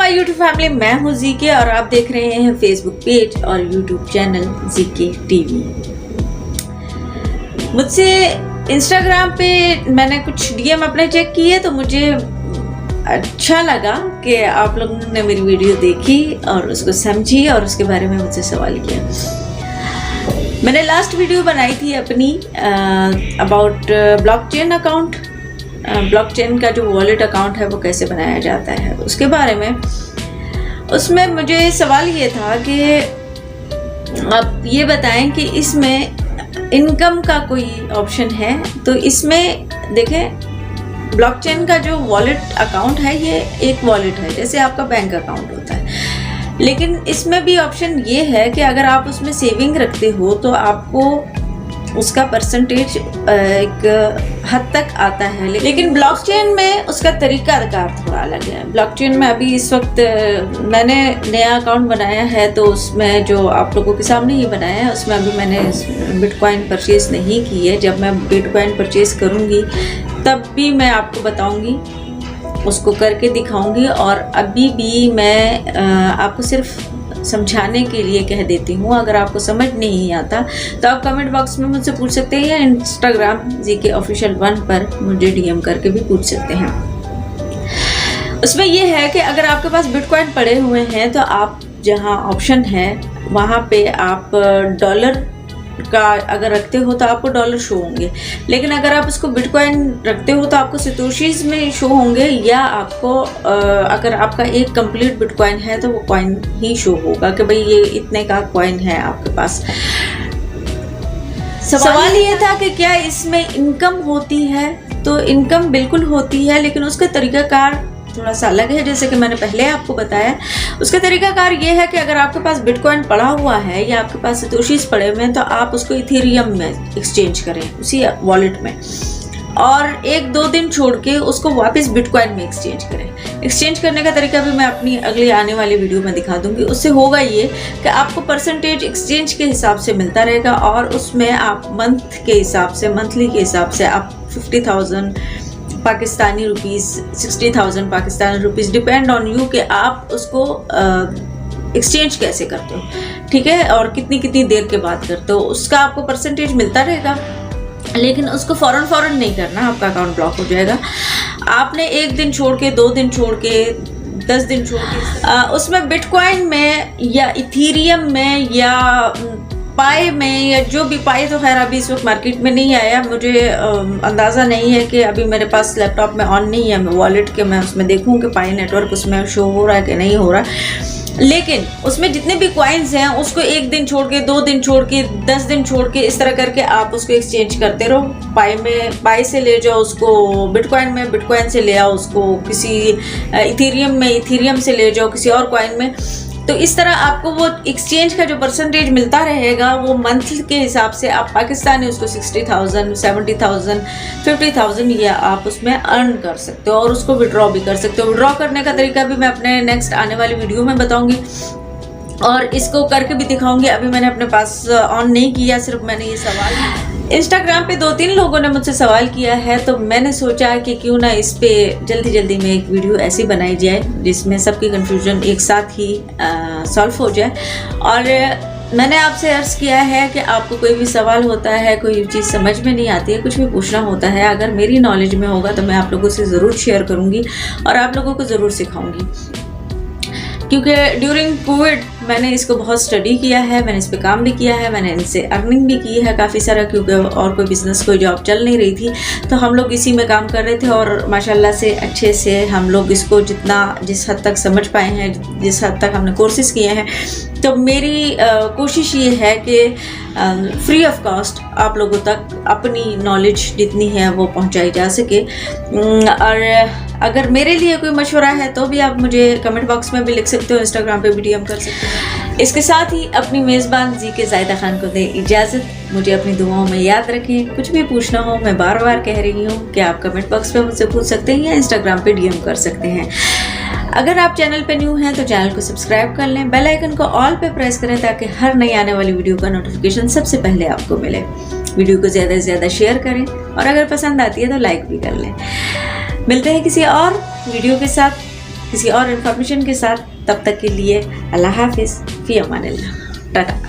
My YouTube family, मैं हूँ GK और आप देख रहे हैं फेसबुक पेज और यूट्यूब चैनल जीके टीवी। मुझसे इंस्टाग्राम पे मैंने कुछ डीएम अपने चेक किए तो मुझे अच्छा लगा कि आप लोगों ने मेरी वीडियो देखी और उसको समझी और उसके बारे में मुझसे सवाल किया। मैंने लास्ट वीडियो बनाई थी अपनी अबाउट ब्लॉकचेन अकाउंट, ब्लॉकचेन का जो वॉलेट अकाउंट है वो कैसे बनाया जाता है उसके बारे में। उसमें मुझे सवाल ये था कि आप ये बताएं कि इसमें इनकम का कोई ऑप्शन है। तो इसमें देखें, ब्लॉकचेन का जो वॉलेट अकाउंट है ये एक वॉलेट है, जैसे आपका बैंक अकाउंट होता है, लेकिन इसमें भी ऑप्शन ये है कि अगर आप उसमें सेविंग रखते हो तो आपको उसका परसेंटेज एक हद तक आता है। लेकिन ब्लॉकचेन में उसका तरीकाकार थोड़ा अलग है। ब्लॉकचेन में अभी इस वक्त मैंने नया अकाउंट बनाया है तो उसमें जो आप लोगों के सामने ही बनाया है उसमें अभी मैंने बिटकॉइन परचेज नहीं की है। जब मैं बिटकॉइन परचेज करूँगी तब भी मैं आपको बताऊँगी, उसको करके दिखाऊँगी। और अभी भी मैं आपको सिर्फ समझाने के लिए कह देती हूँ। अगर आपको समझ नहीं आता तो आप कमेंट बॉक्स में मुझसे पूछ सकते हैं या इंस्टाग्राम जीके ऑफिशियल 1 पर मुझे डीएम करके भी पूछ सकते हैं। उसमें यह है कि अगर आपके पास बिटकॉइन पड़े हुए हैं तो आप जहाँ ऑप्शन है वहाँ पे आप डॉलर का अगर रखते हो तो आपको डॉलर शो होंगे, लेकिन अगर आप उसको बिटकॉइन रखते हो तो आपको सतोशीज में शो होंगे, या आपको अगर आपका एक कंप्लीट बिटकॉइन है तो वो कॉइन ही शो होगा कि भाई ये इतने का कॉइन है आपके पास। सवाल ये था कि क्या इसमें इनकम होती है? तो इनकम बिल्कुल होती है, लेकिन उसका तरीकाकार थोड़ा सा अलग है। जैसे कि मैंने पहले आपको बताया, उसका तरीकाकार ये है कि अगर आपके पास बिटकॉइन पड़ा हुआ है या आपके पास सतोशीज पड़े हुए हैं तो आप उसको इथेरियम में एक्सचेंज करें उसी वॉलेट में, और 1-2 दिन छोड़ के उसको वापस बिटकॉइन में एक्सचेंज करें। एक्सचेंज करने का तरीका भी मैं अपनी अगली आने वाली वीडियो में दिखा दूंगी। उससे होगा ये कि आपको परसेंटेज एक्सचेंज के हिसाब से मिलता रहेगा और उसमें आप मंथ के हिसाब से, मंथली के हिसाब से आप 50,000 Pakistani rupees, 60,000 Pakistani rupees, depend on you कि आप उसको एक्सचेंज कैसे करते हो, ठीक है, और कितनी कितनी देर के बाद करते हो, उसका आपको परसेंटेज मिलता रहेगा। लेकिन उसको फौरन नहीं करना, आपका अकाउंट ब्लॉक हो जाएगा। आपने 1 दिन छोड़ के, 2 दिन छोड़ के, 10 दिन छोड़ के उसमें बिटकॉइन में या इथेरियम में या पाई में, या जो भी, पाई तो खैर अभी इस वक्त मार्केट में नहीं आया, मुझे अंदाज़ा नहीं है कि अभी मेरे पास लैपटॉप में ऑन नहीं है वॉलेट के, मैं उसमें देखूं कि पाई नेटवर्क उसमें शो हो रहा है कि नहीं हो रहा। लेकिन उसमें जितने भी कॉइन्स हैं उसको 1 दिन छोड़ के, 2 दिन छोड़ के, 10 दिन छोड़ के, इस तरह करके आप उसको एक्सचेंज करते रहो। पाई में, पाई से ले जाओ उसको बिटकॉइन में, बिटकॉइन से ले आओ उसको किसी इथेरियम में, इथेरियम से ले जाओ किसी और कॉइन में। तो इस तरह आपको वो एक्सचेंज का जो परसेंटेज मिलता रहेगा वो मंथ के हिसाब से, आप पाकिस्तानी उसको 60,000, 70,000, 50,000 या आप उसमें अर्न कर सकते हो और उसको विड्रॉ भी कर सकते हो। विड्रॉ करने का तरीका भी मैं अपने नेक्स्ट आने वाली वीडियो में बताऊंगी और इसको करके भी दिखाऊंगी। अभी मैंने अपने पास ऑन नहीं किया, सिर्फ मैंने ये सवाल इंस्टाग्राम पे 2-3 लोगों ने मुझसे सवाल किया है, तो मैंने सोचा कि क्यों ना इस पे जल्दी में एक वीडियो ऐसी बनाई जाए जिसमें सबकी कंफ्यूजन एक साथ ही सॉल्व हो जाए। और मैंने आपसे अर्ज़ किया है कि आपको कोई भी सवाल होता है, कोई चीज़ समझ में नहीं आती है, कुछ भी पूछना होता है, अगर मेरी नॉलेज में होगा तो मैं आप लोगों से ज़रूर शेयर करूँगी और आप लोगों को ज़रूर सिखाऊँगी। क्योंकि ड्यूरिंग कोविड मैंने इसको बहुत स्टडी किया है, मैंने इस पे काम भी किया है, मैंने इनसे अर्निंग भी की है काफ़ी सारा, क्योंकि और कोई बिज़नेस, कोई जॉब चल नहीं रही थी तो हम लोग इसी में काम कर रहे थे और माशाल्लाह से अच्छे से हम लोग इसको जिस हद तक समझ पाए हैं, जिस हद तक हमने कोर्सेज़ किए हैं। तो मेरी कोशिश ये है कि फ्री ऑफ कॉस्ट आप लोगों तक अपनी नॉलेज जितनी है वो पहुंचाई जा सके। और अगर मेरे लिए कोई मशवरा है तो भी आप मुझे कमेंट बॉक्स में भी लिख सकते हो, इंस्टाग्राम पे भी डीएम कर सकते हो। इसके साथ ही अपनी मेज़बान जीके ज़ाहिदा खान को दे इजाज़त। मुझे अपनी दुआओं में याद रखें। कुछ भी पूछना हो, मैं बार बार कह रही हूँ कि आप कमेंट बॉक्स में मुझसे पूछ सकते हैं या इंस्टाग्राम पे डीएम कर सकते हैं। अगर आप चैनल पे न्यू हैं तो चैनल को सब्सक्राइब कर लें, बेल आइकन को ऑल पे प्रेस करें ताकि हर नई आने वाली वीडियो का नोटिफिकेशन सबसे पहले आपको मिले। वीडियो को ज़्यादा से ज़्यादा शेयर करें और अगर पसंद आती है तो लाइक भी कर लें। मिलते हैं किसी और वीडियो के साथ। किसी और इन्फॉर्मेशन के साथ। तब तक के लिए अल्लाह हाफिज़, फ़ी अमानिल्लाह, टाटा।